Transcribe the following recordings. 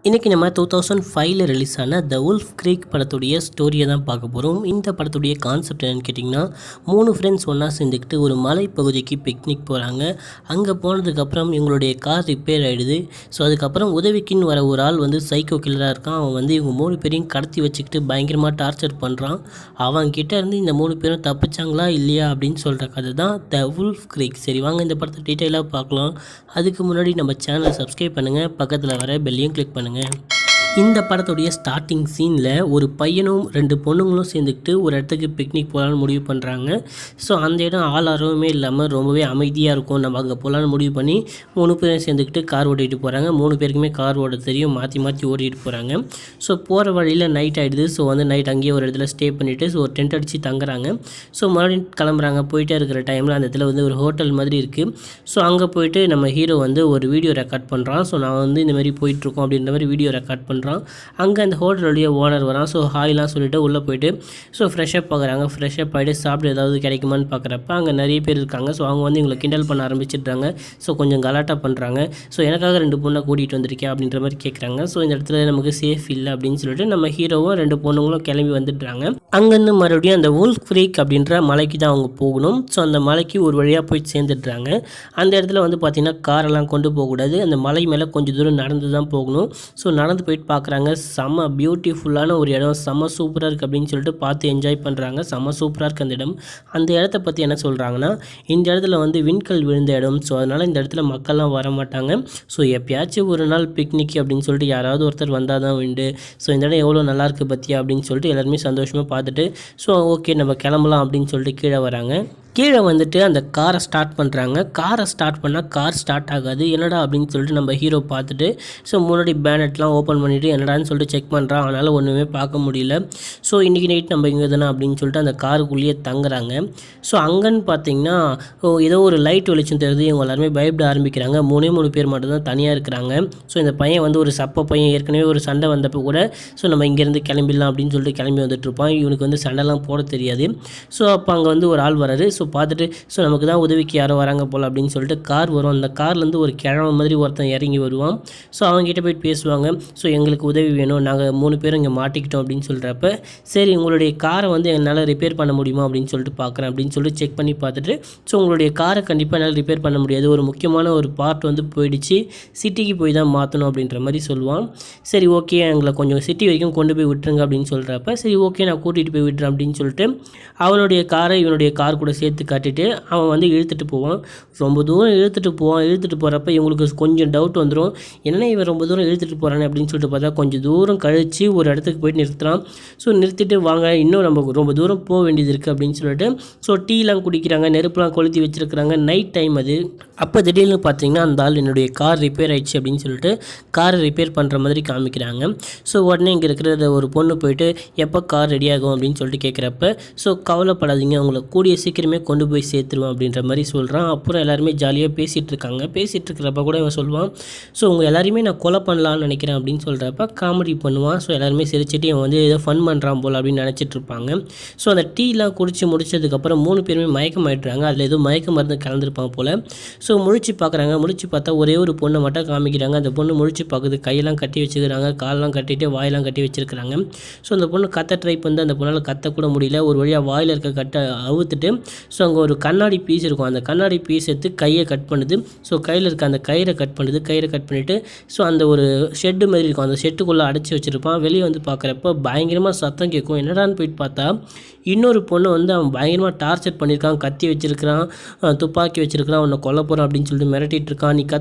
இன்றைக்கி நம்ம 2005 ரிலீஸ் ஆன த உல்ஃப் க்ரீக் படத்துடைய ஸ்டோரியை தான் பார்க்க போகிறோம். இந்த படத்துடைய கான்செப்ட் என்னென்னு கேட்டிங்கன்னா, 3 ஃப்ரெண்ட்ஸ் ஒன்றா சேர்ந்துக்கிட்டு ஒரு மலைப்பகுதிக்கு பிக்னிக் போகிறாங்க. அங்கே போனதுக்கப்புறம் இவங்களுடைய கார் ரிப்பேர் ஆகிடுது. ஸோ அதுக்கப்புறம் உதவிக்குன்னு வர ஒரு ஆள் வந்து சைக்கோ கில்லராக இருக்கான். அவன் வந்து இவங்க 3 பேரையும் கடத்தி வச்சுக்கிட்டு பயங்கரமாக டார்ச்சர் பண்ணுறான். அவன்கிட்ட இருந்து இந்த 3 பேரும் தப்பிச்சாங்களா இல்லையா அப்படின்னு சொல்கிற கதை தான் த உல்ஃப் க்ரீக். சரி வாங்க இந்த படத்தை டீட்டெயிலாக பார்க்கலாம். அதுக்கு முன்னாடி நம்ம சேனலை சப்ஸ்கிரைப் பண்ணுங்கள், பக்கத்தில் வர பெல்லையும் கிளிக் பண்ணுங்கள். இந்த படத்துடைய ஸ்டார்டிங் சீனில் ஒரு பையனும் 2 பொண்ணுங்களும் சேர்ந்துக்கிட்டு ஒரு இடத்துக்கு பிக்னிக் போகலான்னு முடிவு பண்ணுறாங்க. ஸோ அந்த இடம் ஆள் ஆர்வமே இல்லாமல் ரொம்பவே அமைதியாக இருக்கும். நம்ம அங்கே போகலான்னு முடிவு பண்ணி 3 பேரும் சேர்ந்துக்கிட்டு கார் ஓட்டிகிட்டு போகிறாங்க. 3 பேருக்குமே கார் ஓட்ட தெரியும், மாற்றி மாற்றி ஓட்டிகிட்டு போகிறாங்க. ஸோ போகிற வழியில் நைட் ஆகிடுது. ஸோ வந்து நைட் அங்கேயே ஒரு இடத்துல ஸ்டே பண்ணிவிட்டு ஒரு டென்ட் அடித்து தங்குறாங்க. ஸோ மறுபடியும் கிளம்புறாங்க. போயிட்டே இருக்கிற டைமில் அந்த இடத்துல வந்து ஒரு ஹோட்டல் மாதிரி இருக்குது. ஸோ அங்கே போயிட்டு நம்ம ஹீரோ வந்து ஒரு வீடியோ ரெக்கார்ட் பண்ணுறான். ஸோ நான் வந்து இந்த மாதிரி போயிட்டுருக்கோம் அப்படின்ற மாதிரி வீடியோ ரெக்கார்ட் பண்ணுறான். அங்கே அந்த ஹோட்டலுடைய ஓனர் வரான். ஸோ ஹாய்லாம் சொல்லிவிட்டு உள்ளே போயிட்டு ஃப்ரெஷ்அப் ஆகுறாங்க. ஃப்ரெஷ்அப் ஆகிட்டு சாப்பிட்டு ஏதாவது கிடைக்குமான்னு பார்க்குறப்ப அங்கே நிறைய பேர் இருக்காங்க. ஸோ அவங்க வந்து இவங்களை கிண்டல் பண்ண ஆரம்பிச்சிடுறாங்க. ஸோ கொஞ்சம் கலாட்டா பண்ணுறாங்க. ஸோ எனக்காக 2 பொண்ணை கூட்டிகிட்டு வந்திருக்கேன் அப்படின்ற மாதிரி கேட்குறாங்க. ஸோ இந்த இடத்துல நமக்கு சேஃப் இல்லை அப்படின்னு சொல்லிட்டு நம்ம ஹீரோவும் 2 பொண்ணுங்களும் கிளம்பி வந்துடுறாங்க. அங்கேருந்து மறுபடியும் அந்த உல்ஃப் க்ரீக் அப்படின்ற மலைக்கு தான் அவங்க போகணும். ஸோ அந்த மலைக்கு ஒரு வழியாக போய் சேர்ந்துடுறாங்க. அந்த இடத்துல வந்து பார்த்திங்கன்னா காரெல்லாம் கொண்டு போகக்கூடாது. அந்த மலை மேலே கொஞ்சம் தூரம் நடந்து தான் போகணும். ஸோ நடந்து போயிட்டு பார்க்குறாங்க. செம்ம பியூட்டிஃபுல்லான ஒரு இடம், செம்ம சூப்பராக இருக்குது அப்படின்னு சொல்லிட்டு பார்த்து என்ஜாய் பண்ணுறாங்க. செம்ம சூப்பராக இருக்குது அந்த இடம். அந்த இடத்த பற்றி என்ன சொல்கிறாங்கன்னா, இந்த இடத்துல வந்து விண்கல் விழுந்த இடம். ஸோ அதனால் இந்த இடத்துல மக்கள்லாம் வர மாட்டாங்க. ஸோ எப்பயாச்சும் ஒரு நாள் பிக்னிக் அப்படின்னு சொல்லிட்டு யாராவது ஒருத்தர் வந்தால் தான் உண்டு. ஸோ இந்த இடம் எவ்வளோ நல்லாயிருக்கு பற்றியா அப்படின்னு சொல்லிட்டு எல்லாருமே சந்தோஷமாக பார்த்துட்டு ஸோ ஓகே நம்ம கிளம்பலாம் அப்படின்னு சொல்லிட்டு கீழே வராங்க. கீழே வந்துட்டு அந்த காரை ஸ்டார்ட் பண்ணுறாங்க. காரை ஸ்டார்ட் பண்ணால் கார் ஸ்டார்ட் ஆகாது. என்னடா அப்படின்னு சொல்லிட்டு நம்ம ஹீரோ பார்த்துட்டு ஸோ முன்னாடி பேனட்லாம் ஓப்பன் பண்ணிவிட்டு என்னடான்னு சொல்லிட்டு செக் பண்ணுறான். அதனால் ஒன்றுமே பார்க்க முடியல. ஸோ இன்றைக்கி நைட் நம்ம இங்கே தானே அப்படின்னு சொல்லிட்டு அந்த காருக்குள்ளேயே தங்குறாங்க. ஸோ அங்கன்னு பார்த்தீங்கன்னா ஏதோ ஒரு லைட் வெளிச்சம் தெரியுது. இவங்க எல்லாருமே பயப்பட ஆரம்பிக்கிறாங்க. 3 பேர் மட்டும் தான் தனியாக இருக்கிறாங்க. ஸோ இந்த பையன் வந்து ஒரு சப்ப பையன், ஏற்கனவே ஒரு சண்டை வந்தப்போ கூட ஸோ நம்ம இங்கேருந்து கிளம்பிடலாம் அப்படின்னு சொல்லிட்டு கிளம்பி வந்துட்டுருப்பான். இவனுக்கு வந்து சண்டைலாம் போட தெரியாது. ஸோ அப்போ அங்கே வந்து ஒரு ஆள் வராரு. ஸோ பார்த்துட்டு ஸோ நமக்கு தான் உதவிக்கு யாரோ வராங்க போல் அப்படின்னு சொல்லிட்டு கார் வரும். அந்த கார்லேருந்து ஒரு கிழமை மாதிரி ஒருத்தன் இறங்கி வருவான். ஸோ அவங்ககிட்ட போயிட்டு பேசுவாங்க. ஸோ எங்களுக்கு உதவி வேணும், நாங்கள் 3 பேரும் இங்கே மாட்டிக்கிட்டோம் அப்படின்னு சொல்கிறப்ப சரி உங்களுடைய காரை வந்து என்னால் ரிப்பேர் பண்ண முடியுமா அப்படின்னு சொல்லிட்டு பார்க்குறேன் அப்படின்னு சொல்லிட்டு செக் பண்ணி பார்த்துட்டு ஸோ உங்களுடைய காரை கண்டிப்பாக என்னால் ரிப்பேர் பண்ண முடியாது, ஒரு முக்கியமான ஒரு பார்ட் வந்து போயிடுச்சு, சிட்டிக்கு போய் தான் மாற்றணும் அப்படின்ற மாதிரி சொல்லுவான். சரி ஓகே எங்களை கொஞ்சம் சிட்டி வரைக்கும் கொண்டு போய் விட்டுருங்க அப்படின்னு சொல்கிறப்ப சரி ஓகே நான் கூட்டிகிட்டு போய் விட்டுறேன் அப்படின்னு சொல்லிட்டு அவனுடைய காரை இவனுடைய கார் கூட சேர்த்து காட்டிட்டு அவன் வந்து இழுத்துட்டு போவான். ரொம்ப தூரம் இழுத்துட்டு போகிறப்ப இவங்களுக்கு கொஞ்சம் டவுட் வந்துடும். என்னென்ன இவன் ரொம்ப தூரம் இழுத்துட்டு போகிறானே அப்படின்னு சொல்லிட்டு பார்த்தா கொஞ்சம் தூரம் கழித்து ஒரு இடத்துக்கு போயிட்டு நிறுத்துறான். ஸோ நிறுத்திட்டு வாங்க இன்னும் நம்ம ரொம்ப தூரம் போக வேண்டியது இருக்குது அப்படின்னு சொல்லிட்டு ஸோ டீலாம் குடிக்கிறாங்க, நெருப்புலாம் கொளுத்தி வச்சுருக்கிறாங்க. நைட் டைம் அது. அப்போ திடீர்னு பார்த்தீங்கன்னா அந்த ஆள் என்னுடைய கார் ரிப்பேர் ஆகிடுச்சு அப்படின்னு சொல்லிட்டு காரை ரிப்பேர் பண்ணுற மாதிரி காமிக்கிறாங்க. ஸோ உடனே இங்கே இருக்கிற ஒரு பொண்ணு போயிட்டு எப்போ கார் ரெடி ஆகும் அப்படின்னு சொல்லிட்டு கேட்குறப்ப ஸோ கவலைப்படாதீங்க அவங்கள கூடிய சீக்கிரமே கொண்டு போய் சேர்த்துருவேன் அப்படின்ற மாதிரி சொல்கிறான். அப்புறம் எல்லாருமே ஜாலியாக பேசிகிட்டு இருக்காங்க. பேசிகிட்டு இருக்கிறப்ப கூட இவன் சொல்லுவான் ஸோ உங்கள் எல்லாருமே நான் கொலை பண்ணலான்னு நினைக்கிறேன் அப்படின்னு சொல்கிறப்ப காமெடி பண்ணுவான். ஸோ எல்லாருமே சிரிச்சிட்டு இவன் வந்து ஏதோ ஃபன் பண்ணுறான் போல் அப்படின்னு நினச்சிட்டு இருப்பாங்க. ஸோ அந்த டீலாம் குடித்து முடிச்சதுக்கப்புறம் 3 பேருமே மயக்கம் ஆகிடுறாங்க. அதில் ஏதோ மயக்க மருந்து கலந்துருப்பான் போல். ஸோ முழிச்சு பார்க்குறாங்க. முழிச்சு பார்த்தா ஒரே ஒரு பொண்ணை மட்டும் காமிக்கிறாங்க. அந்த பொண்ணு முழிச்சு பார்க்குது, கையெல்லாம் கட்டி வச்சுக்கிறாங்க, காலெலாம் கட்டிட்டு வாயெல்லாம் கட்டி வச்சுருக்கிறாங்க. ஸோ அந்த பொண்ணு கத்த ட்ரை பண்ணி அந்த பொண்ணால் கத்தக்கூட முடியல. ஒரு வழியாக வாயில் இருக்க கட்டை அவுத்துட்டு ஸோ அங்கே ஒரு கண்ணாடி பீஸ் இருக்கும். அந்த கண்ணாடி பீஸ் எடுத்து கையை கட் பண்ணுது. ஸோ கையில் இருக்க அந்த கயிறை கட் பண்ணுது. கயிறை கட் பண்ணிவிட்டு ஸோ அந்த ஒரு ஷெட்டு மாதிரி இருக்கும். அந்த ஷெட்டுக்குள்ளே அடைச்சி வச்சுருப்பான். வெளியே வந்து பார்க்குறப்ப பயங்கரமாக சத்தம் கேட்கும். என்னடான்னு போயிட்டு பார்த்தா இன்னொரு பொண்ணு வந்து அவன் பயங்கரமாக டார்ச்சர் பண்ணியிருக்கான். கத்தி வச்சுருக்கிறான், துப்பாக்கி வச்சுருக்கிறான், அவனை கொல்ல போகிறான் அப்படின்னு சொல்லிட்டு மிரட்டிகிட்டு இருக்கான்.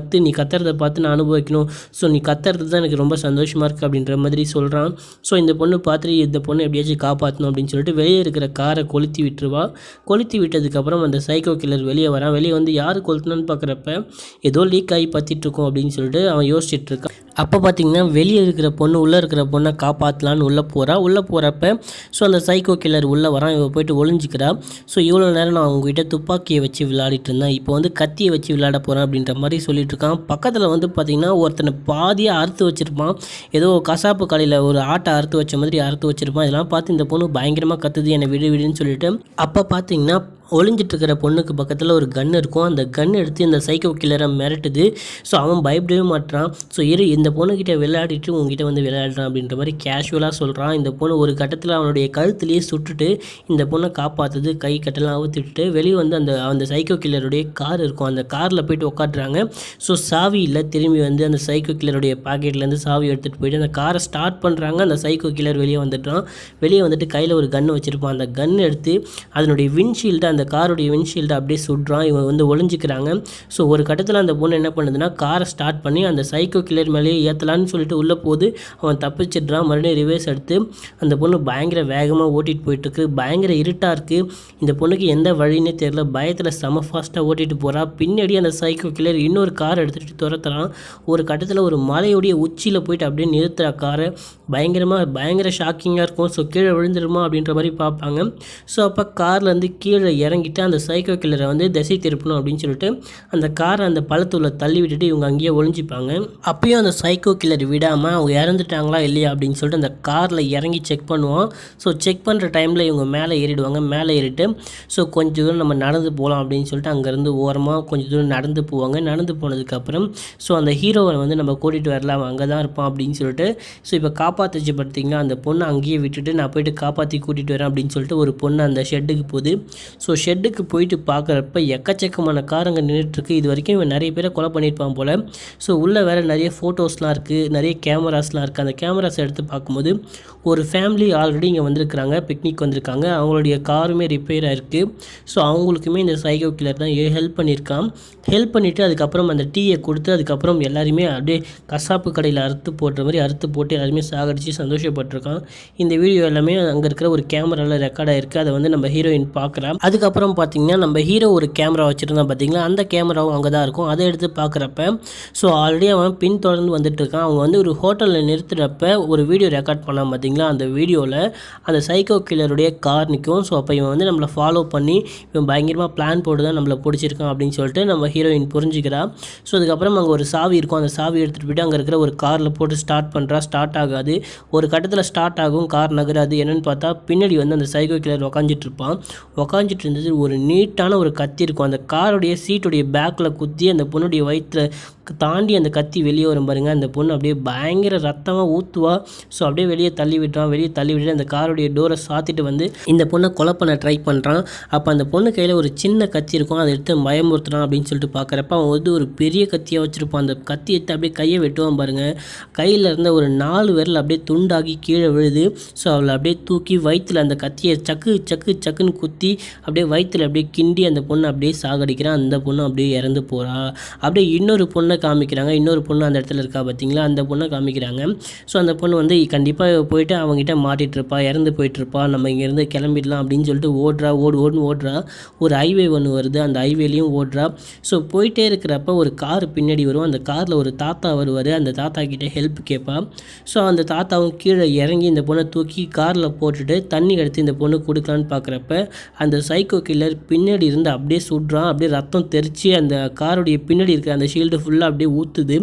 நீ கத்துறதை பார்த்து நான் அனுபவிக்கணும். ஸோ நீ கத்துறது தான் எனக்கு ரொம்ப சந்தோஷமாக இருக்குது அப்படின்ற மாதிரி சொல்கிறான். ஸோ இந்த பொண்ணு பார்த்துட்டு இந்த பொண்ணு எப்படியாச்சும் காப்பாற்றணும் அப்படின்னு சொல்லிட்டு வெளியே இருக்கிற காரை கொளுத்தி விட்டுருவா. கொளுத்தி விட்டதுக்கப்புறம் அந்த சைக்கோ கில்லர் வெளியே வரான். வெளியே வந்து யார் கொளுத்தணும்னு பார்க்குறப்ப ஏதோ லீக் ஆகி பற்றிட்டுருக்கோம் அப்படின்னு சொல்லிட்டு அவன் யோசிச்சுட்டு இருக்கான். அப்போ பார்த்திங்கன்னா வெளியே இருக்கிற பொண்ணு உள்ளே இருக்கிற பொண்ணை காப்பாற்றலான்னு உள்ளே போகிறப்ப ஸோ அந்த சைக்கோ கில்லர் உள்ளே வரான். இவன் போய்ட்டு ஒளிஞ்சிக்கிறா. ஸோ இவ்வளோ நேரம் நான் அவங்ககிட்ட துப்பாக்கியை வச்சு விளையாடிட்டு இருந்தேன், இப்போ வந்து கத்தியை வச்சு விளையாட போகிறேன் அப்படின்ற மாதிரி சொல்லிட்டு இருக்கான். பக்கத்தில் வந்து பார்த்திங்கன்னா ஒருத்தனை பாதியாக அறுத்து வச்சுருப்பான். ஏதோ கசாப்பு கடையில் ஒரு ஆட்டை அறுத்து வச்ச மாதிரி அறுத்து வச்சுருப்பான். இதெல்லாம் பார்த்து இந்த பொண்ணு பயங்கரமாக கத்துது, என்னை விடுன்னு சொல்லிட்டு அப்போ பார்த்திங்கன்னா ஒளிஞ்சிட்டு இருக்கிற பொண்ணுக்கு பக்கத்தில் ஒரு கன் இருக்கும். அந்த கன் எடுத்து இந்த சைக்கோ கில்லரை மிரட்டுது. ஸோ அவன் பயப்படவே மாட்டான். ஸோ இந்த பொண்ணுக்கிட்ட விளையாடிட்டு உங்ககிட்ட வந்து விளையாடுறான் அப்படின்ற மாதிரி கேஷுவலாக சொல்கிறான். இந்த பொண்ணு ஒரு கட்டத்தில் அவனுடைய கழுத்துலேயே சுட்டுட்டு இந்த பொண்ணை காப்பாற்றுது. கை கட்டெல்லாம் அவுத்துட்டு வெளியே வந்து அந்த சைக்கோ கில்லருடைய கார் இருக்கும். அந்த காரில் போய்ட்டு உட்காடுறாங்க. ஸோ சாவி இல்லை. திரும்பி வந்து அந்த சைக்கோ கில்லருடைய பாக்கெட்லேருந்து சாவி எடுத்துகிட்டு போயிட்டு அந்த காரை ஸ்டார்ட் பண்ணுறாங்க. அந்த சைக்கோ கில்லர் வெளியே வந்துட்டான். வெளியே வந்துட்டு கையில் ஒரு கன்று வச்சுருப்பான். அந்த கன் எடுத்து அதனுடைய விண்ட்ஷீல்டு, அந்த காருடைய விண்ட்ஷீல்டு அப்படியே சுடுறான். இவன் வந்து ஒளிஞ்சிக்கிறாங்க. ஸோ ஒரு கட்டத்தில் அந்த பொண்ணு என்ன பண்ணுதுன்னா காரை ஸ்டார்ட் பண்ணி அந்த சைக்கோ கில்லர் மேலேயே ஏற்றலான்னு சொல்லிட்டு உள்ளே போது அவன் தப்பிச்சிடுறான். மறுபடியும் ரிவேர்ஸ் எடுத்து அந்த பொண்ணு பயங்கர வேகமாக ஓட்டிகிட்டு போயிட்டுருக்கு. பயங்கர இருட்டாக இருக்குது. இந்த பொண்ணுக்கு எந்த வழின்னே தெரியல. பயத்தில் செம ஃபாஸ்ட்டாக ஓட்டிகிட்டு போகிறா. பின்னாடி அந்த சைக்கோ கில்லர் இன்னொரு கார் எடுத்துகிட்டு துரத்துறான். ஒரு கட்டத்தில் ஒரு மலையோடைய உச்சியில் போயிட்டு அப்படியே நிறுத்துகிற காரை. பயங்கர ஷாக்கிங்காக இருக்கும். ஸோ கீழே விழுந்துருமா அப்படின்ற மாதிரி பார்ப்பாங்க. ஸோ அப்போ கார்லேருந்து கீழே இறங்கிட்டு அந்த சைக்கோ கில்லரை வந்து திசை திருப்பணும் அப்படின்னு சொல்லிட்டு அந்த காரை அந்த பள்ளத்துள்ள தள்ளி விட்டுட்டு இவங்க அங்கேயே ஒளிஞ்சிப்பாங்க. அப்பயும் அந்த சைக்கோ கில்லர் விடாமல் அவங்க இறந்துட்டாங்களா இல்லையா அப்படின்னு சொல்லிட்டு அந்த காரில் இறங்கி செக் பண்ணுவோம். ஸோ செக் பண்ணுற டைமில் இவங்க மேலே ஏறிடுவாங்க. மேலே ஏறிட்டு ஸோ கொஞ்சம் தூரம் நம்ம நடந்து போகலாம் அப்படின்னு சொல்லிட்டு அங்கேருந்து ஓரமாக கொஞ்சம் தூரம் நடந்து போவாங்க. நடந்து போனதுக்கப்புறம் ஸோ அந்த ஹீரோவை வந்து நம்ம கூட்டிகிட்டு வரலாம், அங்கே தான் இருப்பான் அப்படின்னு சொல்லிட்டு ஸோ இப்போ காப்பாற்றிச்சு பார்த்தீங்களா, அந்த பொண்ணை அங்கேயே விட்டுட்டு நான் போய்ட்டு காப்பாற்றி கூட்டிகிட்டு வரேன் அப்படின்னு சொல்லிட்டு ஒரு பொண்ணு அந்த ஷெட்டுக்கு போகுது. ஸோ ஷெட்டுக்கு போயிட்டு பார்க்குறப்ப எக்கச்சக்கமான கார் அங்கே நின்றுட்டுருக்கு. இது வரைக்கும் இவன் நிறைய பேரை கொலை பண்ணியிருப்பான் போல். ஸோ உள்ளே வேறு நிறைய ஃபோட்டோஸ்லாம் இருக்குது, நிறைய கேமராஸ்லாம் இருக்குது. அந்த கேமராஸ் எடுத்து பார்க்கும்போது ஒரு ஃபேமிலி ஆல்ரெடி இங்கே வந்திருக்கிறாங்க, பிக்னிக் வந்திருக்காங்க. அவங்களுடைய காருமே ரிப்பேர் ஆகிருக்கு. ஸோ அவங்களுக்குமே இந்த சைக்கோ கில்லர் தான் ஹெல்ப் பண்ணியிருக்கான். ஹெல்ப் பண்ணிவிட்டு அதுக்கப்புறம் அந்த டீயை கொடுத்து அதுக்கப்புறம் எல்லாருமே அப்படியே கசாப்பு கடையில் அறுத்து போடுற மாதிரி அறுத்து போட்டு எல்லாருமே சாகடிச்சு சந்தோஷப்பட்டிருக்கான். இந்த வீடியோ எல்லாமே அங்கே இருக்கிற ஒரு கேமராவில் ரெக்கார்ட் ஆகிருக்கு. அதை வந்து நம்ம ஹீரோயின் பார்க்குறேன். அதுக்கப்புறம் பார்த்தீங்கன்னா நம்ம ஹீரோ ஒரு கேமரா வச்சுருந்தான் பார்த்தீங்களா, அந்த கேமராவும் அங்கே தான் இருக்கும். அதை எடுத்து பார்க்குறப்ப ஸோ ஆல்ரெடி அவன் பின் தொடர்ந்து வந்துட்டு இருக்கான். அவங்க வந்து ஒரு ஹோட்டலில் நிறுத்துகிறப்ப ஒரு வீடியோ ரெக்கார்ட் பண்ணான் பார்த்தீங்களா, அந்த வீடியோவில் அந்த சைக்கோ கில்லருடைய கார் நிற்கும். ஸோ அப்போ இவன் வந்து நம்மளை ஃபாலோ பண்ணி இவன் பயங்கரமாக பிளான் போட்டு தான் நம்மளை பிடிச்சிருக்கான் அப்படின்னு சொல்லிட்டு நம்ம ஹீரோயின் புரிஞ்சுக்கிறா. ஸோ அதுக்கப்புறம் அங்கே ஒரு சாவி இருக்கும். அந்த சாவி எடுத்துகிட்டு போய்ட்டு அங்கே இருக்கிற ஒரு காரில் போட்டு ஸ்டார்ட் பண்ணுறா. ஸ்டார்ட் ஆகாது. ஒரு கட்டத்தில் ஸ்டார்ட் ஆகும், கார் நகராது. என்னென்னு பார்த்தா பின்னாடி வந்து அந்த சைக்கோ கில்லர் உக்காஞ்சிட்டு இருப்பான். உக்காஞ்சிட்டு இருந்தது ஒரு நீட்டான ஒரு கத்தி இருக்கும். அந்த காருடைய சீட்டுடைய பேக்கில் குத்தி அந்த பொண்ணுடைய வயிற்றில் தாண்டி அந்த கத்தி வெளியே வரும் பாருங்க. அந்த பொண்ணு அப்படியே பயங்கர ரத்தமாக ஊற்றுவா. ஸோ அப்படியே வெளியே தள்ளி விட்டுறான். வெளியே தள்ளி விட்டு அந்த காருடைய டோரை சாத்திட்டு வந்து இந்த பொண்ணை கொலை பண்ண ட்ரை பண்ணுறான். அப்போ அந்த பொண்ணு கையில் ஒரு சின்ன கத்தி இருக்கும். அதை எடுத்து பயமுறுத்துறான் அப்படின்னு சொல்லிட்டு பார்க்குறப்ப அவன் வந்து ஒரு பெரிய கத்தியாக வச்சுருப்பான். அந்த கத்தி எடுத்து அப்படியே கையை வெட்டுவான் பாருங்கள். கையில் இருந்த ஒரு 4 விரல் அப்படியே துண்டாகி கீழே விழுது. ஸோ அவளை அப்படியே தூக்கி வயிற்றில் அந்த கத்தியை சக்குன்னு குத்தி அப்படியே வயிற்றில் அப்படியே கிண்டி அந்த பொண்ணை அப்படியே சாகடிக்கிறான். அந்த பொண்ணு அப்படியே இறந்து போகிறா. அப்படியே இன்னொரு பொண்ணை காமிக்கிறாங்க. இன்னொரு பொண்ணு அந்த இடத்துல இருக்கா பார்த்தீங்களா, அந்த பொண்ணை காமிக்கிறாங்க. ஸோ அந்த பொண்ணு வந்து கண்டிப்பாக போயிட்டு அவங்ககிட்ட மாட்டிகிட்ருப்பா, இறந்து போயிட்டுருப்பா, நம்ம இங்கேருந்து கிளம்பிடலாம் அப்படின்னு சொல்லிட்டு ஓடுன்னு ஓடுறா. ஒரு ஹைவே ஒன்று வருது, அந்த ஹைவேலையும் ஓடுறா. ஸோ போயிட்டே இருக்கிறப்ப ஒரு கார் பின்னாடி வரும். அந்த காரில் ஒரு தாத்தா வருவார். அந்த தாத்தா கிட்டே ஹெல்ப் கேட்பா. ஸோ அந்த தாத்தாவும் கீழே இறங்கி இந்த பொண்ணை தூக்கி காரில் போட்டுட்டு தண்ணி எடுத்து இந்த பொண்ணு கொடுக்கலான்னு பார்க்குறப்ப அந்த சைக்கோ கில்லர் பின்னாடி இருந்து அப்படியே சுடுறான். அப்படியே ரத்தம் தெரிச்சு அந்த காருடைய பின்னாடி இருக்கிற அந்த ஷீல்டு ஃபுல்லாக அப்படியே ஊற்றுது.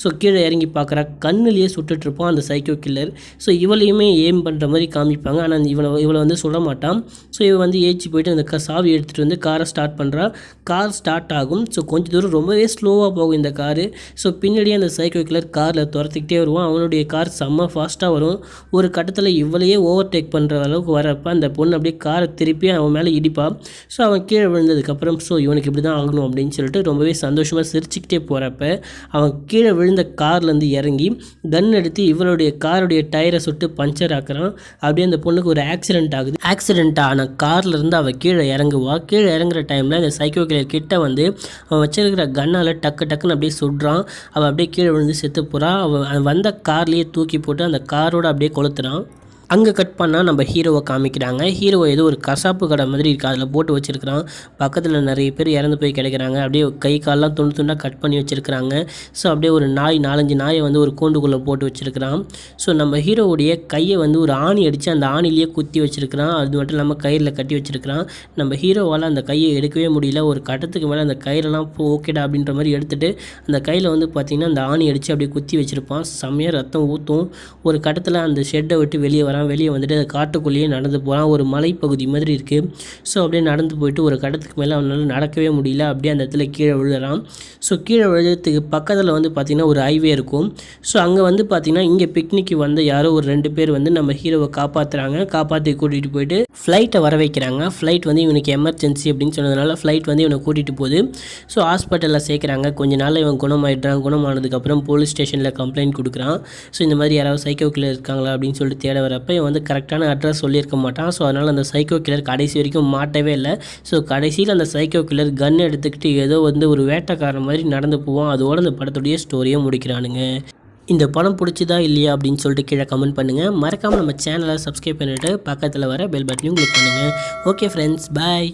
ஸோ கீழே இறங்கி பார்க்குறா. கண்ணுலேயே சுட்டுட்ருப்பான் அந்த சைக்கோ கில்லர். ஸோ இவளையுமே ஏம் பண்ணுற மாதிரி காமிப்பாங்க. ஆனால் இவளை வந்து சுட மாட்டான். ஸோ இவன் வந்து ஏச்சி போயிட்டு அந்த சாவி எடுத்துகிட்டு வந்து காரை ஸ்டார்ட் பண்ணுறா. கார் ஸ்டார்ட் ஆகும். ஸோ கொஞ்சம் தூரம் ரொம்பவே ஸ்லோவாக போகும் இந்த காரு. ஸோ பின்னாடியே அந்த சைக்கோ கில்லர் காரில் துரத்திக்கிட்டே வருவான். அவனுடைய கார் செம்ம ஃபாஸ்ட்டாக வரும். ஒரு கட்டத்தில் இவளையே ஓவர்டேக் பண்ணுற அளவுக்கு வரப்போ அந்த பொண்ணு அப்படியே காரை திருப்பி அவன் மேலே இடிப்பான். ஸோ அவன் கீழே விழுந்ததுக்கப்புறம் ஸோ இவனுக்கு இப்படி தான் ஆகணும் அப்படின்னு சொல்லிட்டு ரொம்பவே சந்தோஷமாக சிரிச்சுக்கிட்டே போகிறப்ப அவன் கீழே விழுந்த கார்லேருந்து இறங்கி கன் எடுத்து இவளுடைய காருடைய டயரை சுட்டு பஞ்சர் ஆக்குறான். அப்படியே அந்த பொண்ணுக்கு ஒரு ஆக்சிடென்ட் ஆகுது. ஆக்சிடென்ட் ஆன கார்லேருந்து அவள் கீழே இறங்குவா. கீழே இறங்குற டைமில் அந்த சைக்கோ கில்லர் கிட்ட வந்து அவன் வச்சிருக்கிற கன்னால் டக்குன்னு அப்படியே சுடுறான். அவள் அப்படியே கீழே விழுந்து செத்து போகிறா. அவன் வந்த கார்லேயே தூக்கி போட்டு அந்த காரோட அப்படியே கொளுத்துறான். அங்கே கட் பண்ணால் நம்ம ஹீரோவை காமிக்கிறாங்க. ஹீரோவை ஏதோ ஒரு கசாப்பு கடை மாதிரி இருக்குது, அதில் போட்டு வச்சுருக்கிறான். பக்கத்தில் நிறைய பேர் இறந்து போய் கிடைக்கிறாங்க. அப்படியே கை காலெலாம் துண்டாக கட் பண்ணி வச்சுருக்கிறாங்க. ஸோ அப்படியே ஒரு 4-5 நாயை வந்து ஒரு கூண்டுக்குள்ளே போட்டு வச்சுருக்கிறான். ஸோ நம்ம ஹீரோவுடைய கையை வந்து ஒரு ஆணி அடித்து அந்த ஆணிலேயே குத்தி வச்சுருக்கிறான். அது மட்டும் இல்லாமல் கயிறில் கட்டி வச்சுருக்கிறான். நம்ம ஹீரோவால் அந்த கையை எடுக்கவே முடியல. ஒரு கட்டத்துக்கு மேலே அந்த கயிறெல்லாம் ஓகேடா அப்படின்ற மாதிரி எடுத்துகிட்டு அந்த கையில் வந்து பார்த்திங்கன்னா அந்த ஆணி அடித்து அப்படியே குத்தி வச்சுருப்பான். செம்மையாக ரத்தம் ஊற்றும். ஒரு கட்டத்தில் அந்த ஷெட்டை விட்டு வெளியே வர வரான். வெளியே வந்துட்டு அந்த காட்டுக்குள்ளேயே நடந்து போகிறான். ஒரு மலைப்பகுதி மாதிரி இருக்குது. ஸோ அப்படியே நடந்து போயிட்டு ஒரு கட்டத்துக்கு மேலே அவனால் நடக்கவே முடியல. அப்படியே அந்த இடத்துல கீழே விழுறான். ஸோ கீழே விழுறதுக்கு பக்கத்தில் வந்து பார்த்திங்கன்னா ஒரு ஹைவே இருக்கும். ஸோ அங்கே வந்து பார்த்திங்கன்னா இங்கே பிக்னிக்கு வந்து யாரோ ஒரு 2 பேர் வந்து நம்ம ஹீரோவை காப்பாற்றுறாங்க. காப்பாற்றி கூட்டிகிட்டு போயிட்டு ஃப்ளைட்டை வர வைக்கிறாங்க. ஃப்ளைட் வந்து இவனுக்கு எமர்ஜென்சி அப்படின்னு சொன்னதுனால ஃப்ளைட் வந்து இவனை கூட்டிகிட்டு போகுது. ஸோ ஹாஸ்பிட்டலில் சேர்க்குறாங்க. கொஞ்ச நாள் இவன் குணமாயிடுறான். குணமானதுக்கப்புறம் போலீஸ் ஸ்டேஷனில் கம்ப்ளைண்ட் கொடுக்குறான். ஸோ இந்த மாதிரி யாராவது சைக்கோ கில்லர் இருக்காங்களா அப்படின்னு சொல்லிட்டு தேட வரப்போ இவன் வந்து கரெக்டான அட்ரஸ் சொல்லியிருக்க மாட்டான். ஸோ அதனால் அந்த சைக்கோ கில்லர் கடைசி வரைக்கும் மாட்டவே இல்லை. ஸோ கடைசியில் அந்த சைக்கோ கில்லர் கன் எடுத்துக்கிட்டு ஏதோ வந்து ஒரு வேட்டைக்காரன் மாதிரி நடந்து போவான். அதோட அந்த படத்துடைய ஸ்டோரியை முடிக்கிறானுங்க. இந்த படம் பிடிச்சதா இல்லையா அப்படின்னு சொல்லிட்டு கீழே கமெண்ட் பண்ணுங்கள். மறக்காமல் நம்ம சேனலை சப்ஸ்கிரைப் பண்ணிவிட்டு பக்கத்தில் வர பெல் பட்டனையும் கிளிக் பண்ணுங்கள். ஓகே ஃப்ரெண்ட்ஸ், பாய்.